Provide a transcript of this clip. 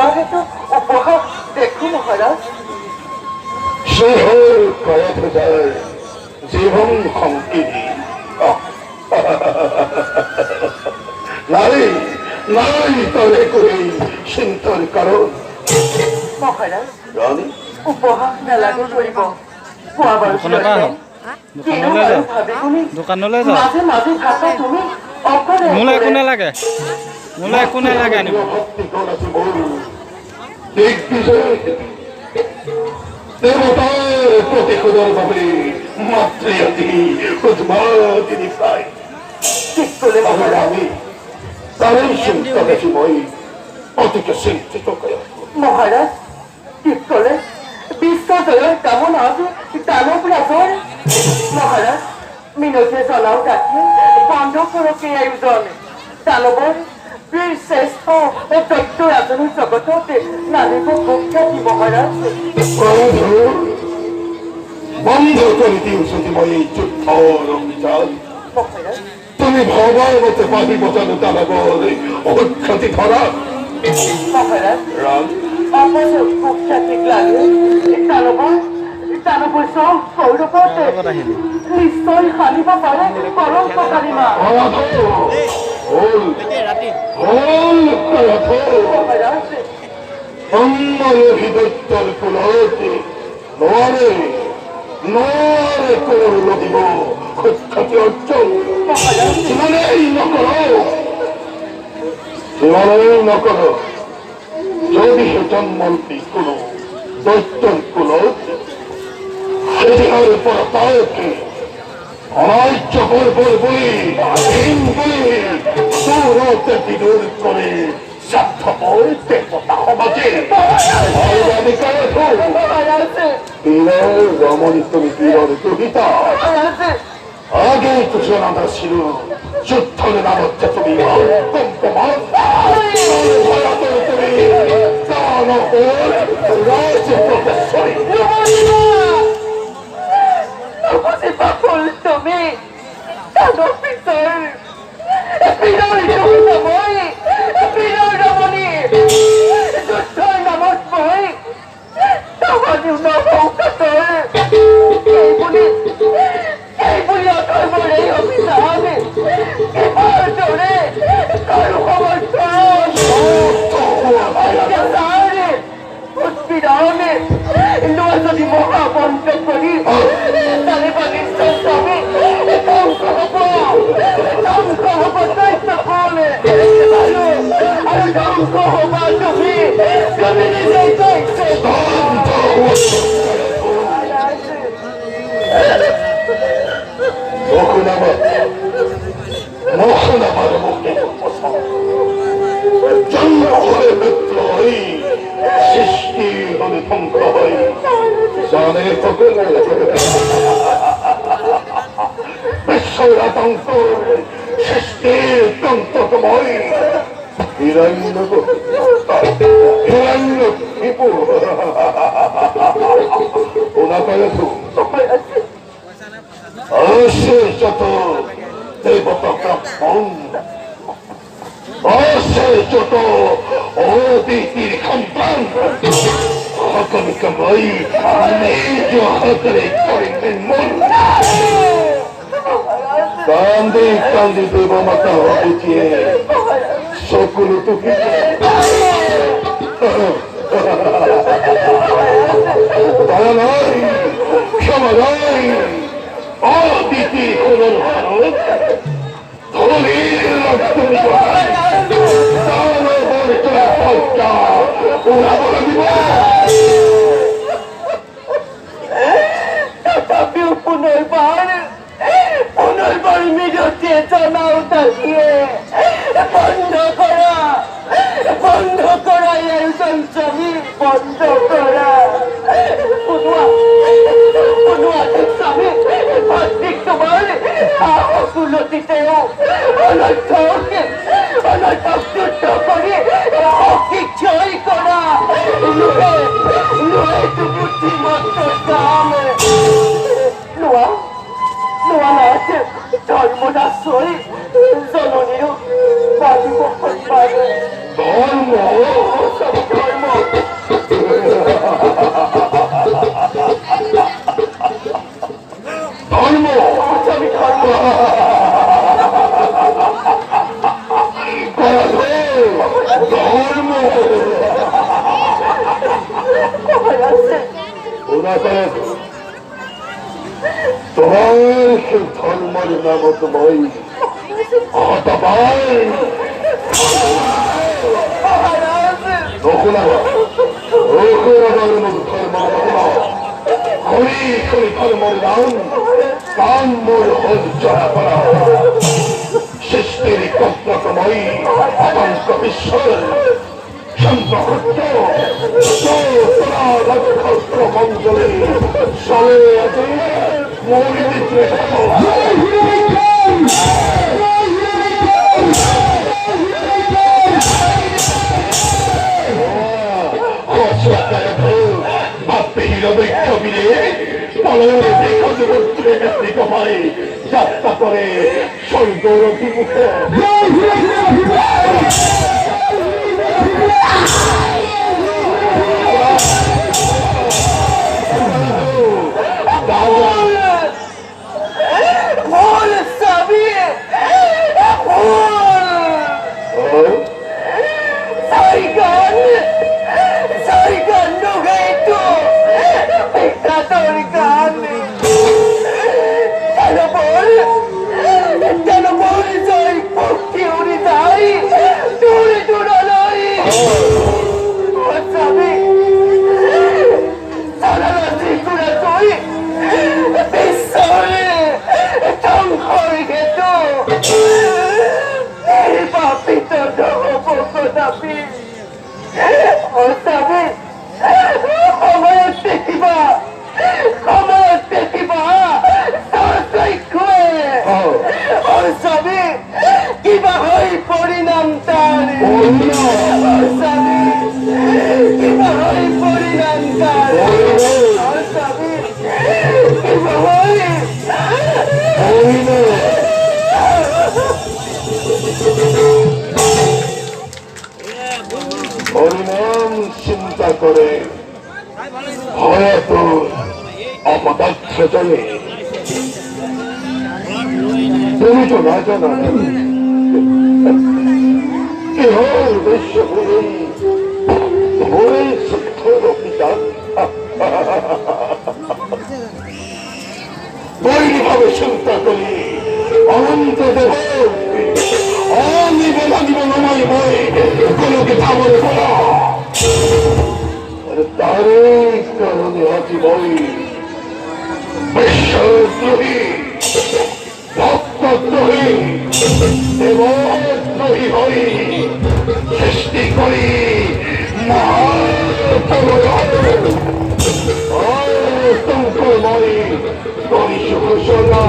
তোমাকে তো উপহার দেখো মহারাজ। সেহ কয়ধ্বজার জীবন খঙ্কিনী নারী নাই তলে করে চিন্তন কারণ। মহারাজ রানী উপহার নালাগে কৰিব খোৱাবাৰ দোকানলৈ যা মাজে মাজে থাকা তুমি অকলে মোলৈ একো নালাগে মোলৈ একো নালাগে আনিব ভক্তি করাছে বল দিগ্বিজয় দেবতার প্রতিশোধের ভাবে মাতৃয়াতি উদ্মাদিনী প্রায় ঠিক করে মহারাজ। আমি তারই চিন্তা বেশি মই অতিকে চিন্তিত করে মহারাজ ঠিক করে বিশ্বজয়ের কেমন আছে দানব রাজর। মহারাজ মিনতি জনাও ডাকিয়ে বন্ধ করো কে আয়োজন দানবর বীর শ্রেষ্ঠ ও দৈত্য রাজনের জগততে নারীব প্রখ্যাতি মহারাজ। বন্ধ করে দিয়েছি মই এই যুদ্ধ রঞ্জান। মহারাজ তুমি ভগবান হতে পারি বোঝানো তারা বলে অখ্যাতি ধরা মহারাজ রাম অপর প্রখ্যাতি লাগে দানবর দানবর সব কৌরবতে নিশ্চয় হানিব পারে পরম কালিমা। মহারাজ হৃদয়র কুলতে নোয়ারে নোয়ারে করল দিব খুখ্যাতি অর্জন। সীমানেই নকর যদি সে জন্মল্পী কোন দৈত্যর কুলতে সেদিনের পর তাকে অনার্য করবই দূরতে বিদূর করে স্বার্থপর দেবতা সমাজে রমণী তুমি বীরের গ্রহিতা আগে তো জানা ছিল যুদ্ধের নাম হচ্ছে তুমি কম্পমান তুমি রাজপ্রদেশ্বরী পাগল তুমি দানব পিতর বিরল রমণী বিরল রমণী যুদ্ধর নামত মই তোমার নৌকাতর এই বলি অধর্মর এই অভিশাপ এবার জোরে কারো খবর উৎপীড়নে লোয়া যদি মহাবন্ধ করি তাহলে বালিশ্বর স্বামী ধ্বংস হব দৈত্য বলে আর ধ্বংস হবা তুমি তুমি নিজেই দৈত্য। মোহন আমার মুখে জন্ম হলে মৃত্যু হই সৃষ্টি হলে ধ্বংস হই জানে বিশ্বের আতঙ্ক সৃষ্টির তন্ত্রময় হিরণ্য হিপু ওনা পেয়েছো অশেষ যত দেবতা ব্রাহ্মণ অশেষ যত অদিতির সন্তান সকলকে মই নিজ হাতে করিলেন মন কান্দি কান্দি দেব মাতা হয়েছে সকল তুমি দয়া নাই ক্ষমা নাই অদিতি কোন ভারত ধরনের রক্তনি তথাপিও পুনর্বার মিরতে জানাও তাকিয়ে বন্ধ করা এই সঞ্চমি বন্ধ করা স্বামী ভাত্রিক তোমার অকুলতিতেও অনর্থকে অনর্থযুদ্ধ করে জয় করা বুদ্ধিমত্ত দাম লোয়া নাচ ধর্মদাসই জননীর বাজু ধর্ম ধর্ম ধর্ম মহারাজ ওরা করে তোমার সেই ধর্মের নাম তোমায় হতবাই রঘুনাথ রঘুনাথের মতো ধর্ম হরি হরি ধর্মের নাম কাম মোর হল জয়া করা সৃষ্টির কত্রকময়ী আতঙ্ক বিশ্বর সম্পর্ক তোরা নক্ষত্র মঞ্জলে চলে আছে মৌলিত্রে যাত্রা করে স্বর্গর অভিমুখে ভুল সবই ভুল সাইগান ঢুকাইতো এটা তোর গান কেন বল জয় পক্ষী উড়ি যাই দূরে দূরালয় সবই সারা রাত্রি ঘুরে তুই বিশ্বরে ধ্বংস গেত পাপিত দাবি ও সবই আমার দেখিবা সবে কিবা হই পরিণাম তার সবে কিবা হই পরিণাম তার সবে কিবা হই হরিনাম চিন্তা করে হয়তো অপদার্থ চলে তুমি তো না জানা কেহর বিশ্বভূমি ভোরে সত্যর পিতা বৈরীভাবে চিন্তা করি অনন্ত দেব অনিবন অনিবনময় বই কোনকে থামরে বলা তারই কারণে আছি বই বিশ্বদ্রোহী ভক্তদ্রোহী দেবদ্রোহী হই সৃষ্টি করি মহাতঙ্কময়ী করি সুখসনা